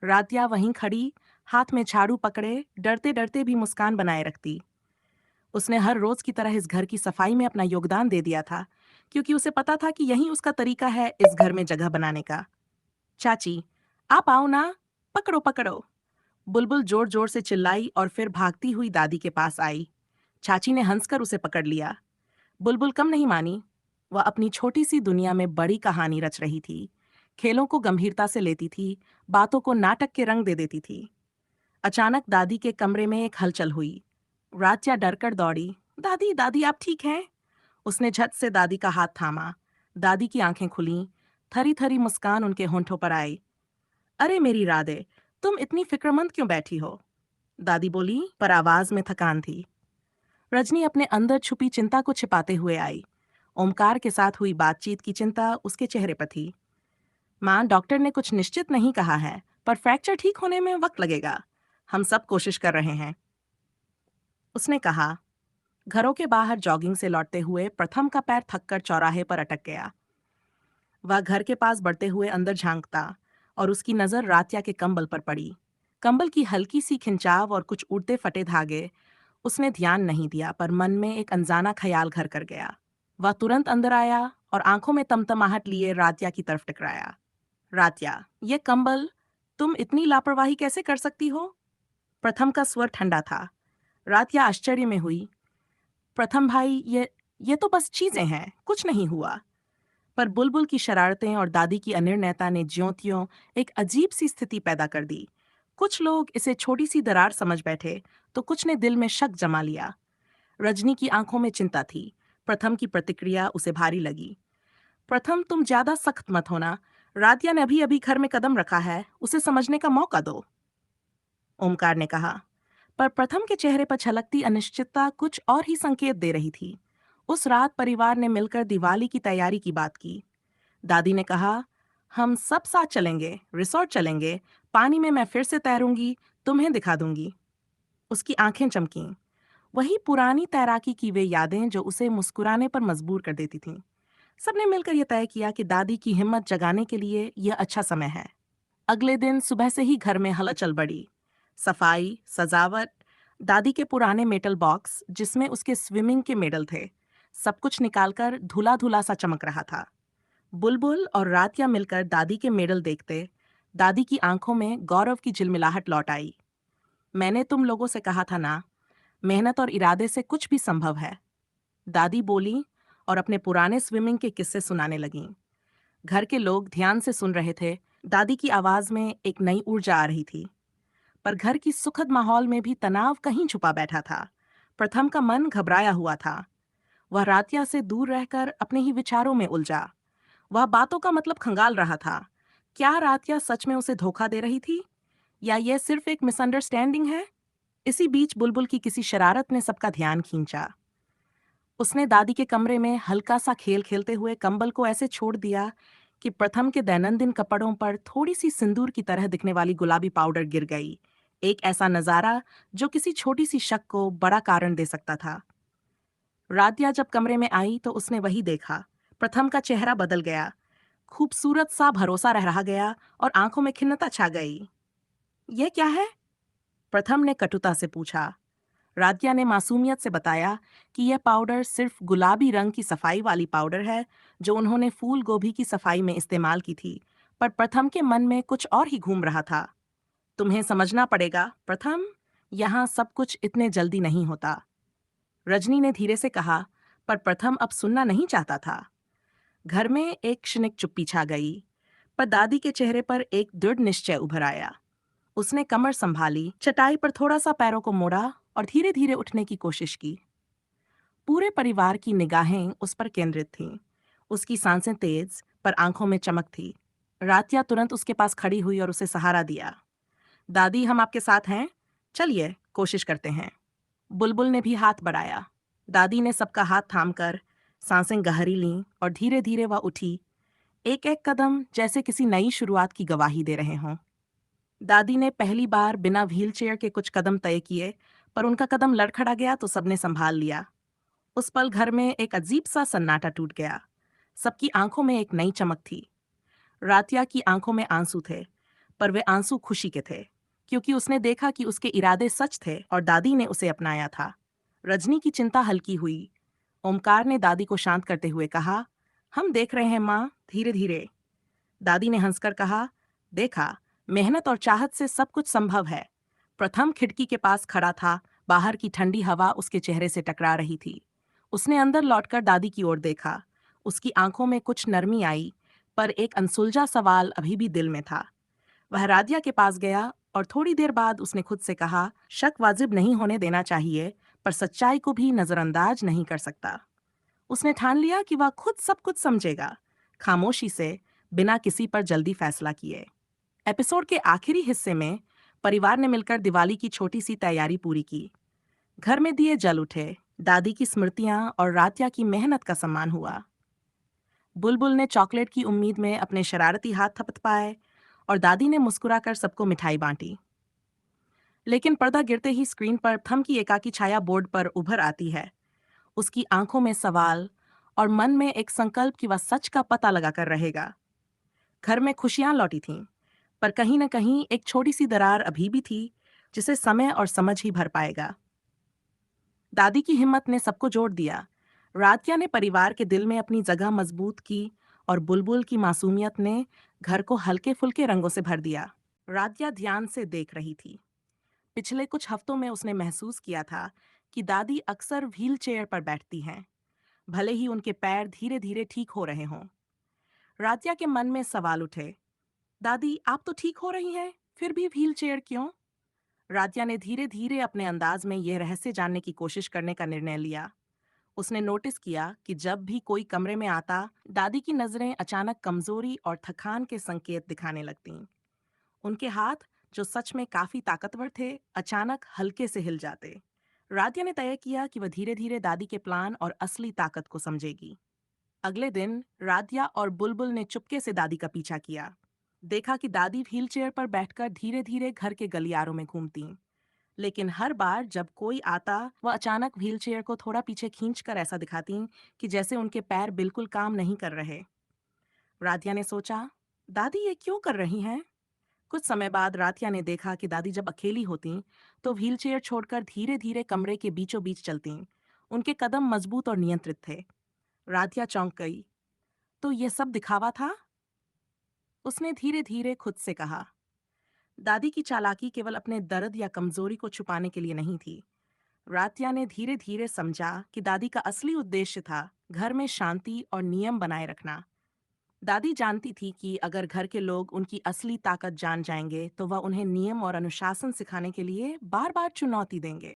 रातिया वहीं खड़ी, हाथ में झाड़ू पकड़े, डरते डरते भी मुस्कान बनाए रखती। उसने हर रोज की तरह इस घर की सफाई में अपना योगदान दे दिया था, क्योंकि उसे पता था कि यही उसका तरीका है इस घर में जगह बनाने का। चाची, आप आओ ना, पकड़ो पकड़ो। बुलबुल जोर जोर से चिल्लाई और फिर भागती हुई दादी के पास आई। चाची ने हंसकर उसे पकड़ लिया। बुलबुल कम नहीं मानी। वह अपनी छोटी सी दुनिया में बड़ी कहानी रच रही थी। खेलों को गंभीरता से लेती थी, बातों को नाटक के रंग दे देती थी। अचानक दादी के कमरे में एक हलचल हुई। रात्या डरकर दौड़ी। दादी दादी, आप ठीक हैं? उसने झट से दादी का हाथ थामा। दादी की आंखें खुलीं, थरी थरी मुस्कान उनके होंठों पर आई। अरे मेरी राधे, तुम इतनी फिक्रमंद क्यों बैठी हो? दादी बोली, पर आवाज में थकान थी। रजनी अपने अंदर छुपी चिंता को छिपाते हुए आई। ओमकार के साथ हुई बातचीत की चिंता उसके चेहरे पर थी। मां, डॉक्टर ने कुछ निश्चित नहीं कहा है, पर फ्रैक्चर ठीक होने में वक्त लगेगा। हम सब कोशिश कर रहे हैं, उसने कहा। घरों के बाहर जॉगिंग से लौटते हुए प्रथम का पैर थककर चौराहे पर अटक गया। वह घर के पास बढ़ते हुए अंदर झांकता और उसकी नजर रातिया के कंबल पर पड़ी। कंबल की हल्की सी खिंचाव और कुछ उड़ते फटे धागे। उसने ध्यान नहीं दिया, पर मन में एक अनजाना ख्याल घर कर गया। वह तुरंत अंदर आया और आंखों में तमतमाहट लिए रातिया की तरफ टकराया। रातिया, ये कंबल, तुम इतनी लापरवाही कैसे कर सकती हो? प्रथम का स्वर ठंडा था। रातिया आश्चर्य में हुई। प्रथम भाई, ये तो बस चीजें हैं, कुछ नहीं हुआ। पर बुलबुल की शरारतें और दादी की अनिर्णयता ने ज्यों-त्यों एक अजीब सी स्थिति पैदा कर दी। कुछ लोग इसे छोटी सी दरार समझ बैठे, तो कुछ ने दिल में शक जमा लिया। रजनी की आंखों में चिंता थी। प्रथम की प्रतिक्रिया उसे भारी लगी। प्रथम, तुम ज्यादा सख्त मत होना। रातिया ने अभी अभी घर में कदम रखा है, उसे समझने का मौका दो, ओमकार ने कहा। पर प्रथम के चेहरे पर छलकती अनिश्चितता कुछ और ही संकेत दे रही थी। उस रात परिवार ने मिलकर दिवाली की तैयारी की बात की। दादी ने कहा, हम सब साथ चलेंगे, रिसोर्ट चलेंगे, पानी में मैं फिर से तैरूंगी, तुम्हें दिखा दूंगी। उसकी आंखें चमकीं। वही पुरानी तैराकी की वे यादें जो उसे मुस्कुराने पर मजबूर कर देती थीं। सबने मिलकर यह तय किया कि दादी की हिम्मत जगाने के लिए यह अच्छा समय है। अगले दिन सुबह से ही घर में हलचल बढ़ी। सफाई, सजावट, दादी के पुराने मेटल बॉक्स जिसमें उसके स्विमिंग के मेडल थे, सब कुछ निकालकर धुला धुला सा चमक रहा था। बुलबुल और रातिया मिलकर दादी के मेडल देखते, दादी की आंखों में गौरव की झिलमिलाहट लौट आई। मैंने तुम लोगों से कहा था ना, मेहनत और इरादे से कुछ भी संभव है, दादी बोली और अपने पुराने स्विमिंग के किस्से सुनाने लगीं। घर के लोग ध्यान से सुन रहे थे। दादी की आवाज में एक नई ऊर्जा आ रही थी, पर घर की सुखद माहौल में भी तनाव कहीं छुपा बैठा था। प्रथम का मन घबराया हुआ था। वह रातिया से दूर रहकर अपने ही विचारों में उलझा। वह बातों का मतलब खंगाल रहा था। क्या रातिया सच में उसे धोखा दे रही थी, या यह सिर्फ एक मिसअंडरस्टैंडिंग है? इसी बीच बुलबुल की किसी शरारत ने सबका ध्यान खींचा। उसने दादी के कमरे में हल्का सा खेल खेलते हुए कंबल को ऐसे छोड़ दिया कि प्रथम के दैनंदिन कपड़ों पर थोड़ी सी सिंदूर की तरह दिखने वाली गुलाबी पाउडर गिर गई। एक ऐसा नजारा जो किसी छोटी सी शक को बड़ा कारण दे सकता था। रातिया जब कमरे में आई तो उसने वही देखा। प्रथम का चेहरा बदल गया, खूबसूरत सा भरोसा रह गया और आंखों में खिन्नता छा गई। यह क्या है? प्रथम ने कटुता से पूछा। राधिया ने मासूमियत से बताया कि यह पाउडर सिर्फ गुलाबी रंग की सफाई वाली पाउडर है, जो उन्होंने फूल गोभी की सफाई में इस्तेमाल की थी। पर प्रथम के मन में कुछ और ही घूम रहा था। तुम्हें समझना पड़ेगा प्रथम, यहाँ सब कुछ इतने जल्दी नहीं होता, रजनी ने धीरे से कहा। पर प्रथम अब सुनना नहीं चाहता था। घर में एक क्षणिक चुप्पी छा गई, पर दादी के चेहरे पर एक दृढ़ निश्चय उभर आया। उसने कमर संभाली, चटाई पर थोड़ा सा पैरों को मोड़ा और धीरे धीरे उठने की कोशिश की। पूरे परिवार की निगाहें उस पर केंद्रित थीं। उसकी सांसें तेज, पर आंखों में चमक थी। रातिया तुरंत उसके पास खड़ी हुई और उसे सहारा दिया। दादी, हम आपके साथ हैं, चलिए कोशिश करते हैं। बुलबुल ने भी हाथ बढ़ाया। दादी ने सबका हाथ थामकर सांसें गहरी लीं और धीरे धीरे वह उठी, एक एक कदम जैसे किसी नई शुरुआत की गवाही दे रहे हों। दादी ने पहली बार बिना व्हीलचेयर के कुछ कदम तय किए, पर उनका कदम लड़खड़ा गया तो सबने संभाल लिया। उस पल घर में एक अजीब सा सन्नाटा टूट गया। सबकी आंखों में एक नई चमक थी। रातिया की आंखों में आंसू थे, पर वे आंसू खुशी के थे, क्योंकि उसने देखा कि उसके इरादे सच थे और दादी ने उसे अपनाया था। रजनी की चिंता हल्की हुई। ओमकार ने दादी को शांत करते हुए कहा, हम देख रहे हैं माँ, धीरे धीरे। दादी ने हंसकर कहा, देखा, मेहनत और चाहत से सब कुछ संभव है। प्रथम खिड़की के पास खड़ा था, बाहर की ठंडी हवा उसके चेहरे से टकरा रही थी। उसने अंदर लौटकर दादी की ओर देखा। उसकी आंखों में कुछ नरमी आई, पर एक अनसुलझा सवाल अभी भी दिल में था। वह राधिया के पास गया और थोड़ी देर बाद उसने खुद से कहा, शक वाजिब नहीं होने देना चाहिए, पर सच्चाई को भी नजरअंदाज नहीं कर सकता। उसने ठान लिया कि वह खुद सब कुछ समझेगा, खामोशी से, बिना किसी पर जल्दी फैसला किए। एपिसोड के आखिरी हिस्से में परिवार ने मिलकर दिवाली की छोटी सी तैयारी पूरी की। घर में दिए जल उठे, दादी की स्मृतियां और रात्या की मेहनत का सम्मान हुआ। बुलबुल ने चॉकलेट की उम्मीद में अपने शरारती हाथ थपथपाए और दादी ने मुस्कुराकर सबको मिठाई बांटी। लेकिन पर्दा गिरते ही स्क्रीन पर थम की एकाकी छाया बोर्ड पर उभर आती है। उसकी आंखों में सवाल और मन में एक संकल्प कि वह सच का पता लगाकर रहेगा। घर में खुशियां लौटी थीं, पर कहीं न कहीं एक छोटी सी दरार अभी भी थी, जिसे समय और समझ ही भर पाएगा। दादी की हिम्मत ने सबको जोड़ दिया। राधिया ने परिवार के दिल में अपनी जगह मजबूत की और बुलबुल की मासूमियत ने घर को हल्के फुल्के रंगों से भर दिया। राधिया ध्यान से देख रही थी। पिछले कुछ हफ्तों में उसने महसूस किया था कि दादी अक्सर व्हील चेयर पर बैठती हैं, भले ही उनके पैर धीरे धीरे ठीक हो रहे हों। राधिया के मन में सवाल उठे, दादी आप तो ठीक हो रही हैं, फिर भी व्हील चेयर क्यों? राधिया ने धीरे धीरे अपने अंदाज में यह रहस्य जानने की कोशिश करने का निर्णय लिया। उसने नोटिस किया कि जब भी कोई कमरे में आता, दादी की नजरें अचानक कमजोरी और थकान के संकेत दिखाने लगतीं। उनके हाथ, जो सच में काफी ताकतवर थे, अचानक हल्के से हिल जाते। राधिया ने तय किया कि वह धीरे धीरे दादी के प्लान और असली ताकत को समझेगी। अगले दिन राधिया और बुलबुल ने चुपके से दादी का पीछा किया। देखा कि दादी व्हीलचेयर पर बैठकर धीरे धीरे घर के गलियारों में घूमती। लेकिन हर बार जब कोई आता, वह अचानक व्हीलचेयर को थोड़ा पीछे खींचकर ऐसा दिखाती कि जैसे उनके पैर बिल्कुल काम नहीं कर रहे। राधिया ने सोचा, दादी ये क्यों कर रही हैं? कुछ समय बाद राधिया ने देखा कि दादी जब अकेली होती तो व्हीलचेयर छोड़कर धीरे धीरे कमरे के बीचों बीच चलती। उनके कदम मजबूत और नियंत्रित थे। राधिया चौंक गई। तो ये सब दिखावा था? उसने धीरे धीरे खुद से कहा। दादी की चालाकी केवल अपने दर्द या कमजोरी को छुपाने के लिए नहीं थी। रात्या ने धीरे धीरे समझा कि दादी का असली उद्देश्य था घर में शांति और नियम बनाए रखना। दादी जानती थी कि अगर घर के लोग उनकी असली ताकत जान जाएंगे तो वह उन्हें नियम और अनुशासन सिखाने के लिए बार बार चुनौती देंगे।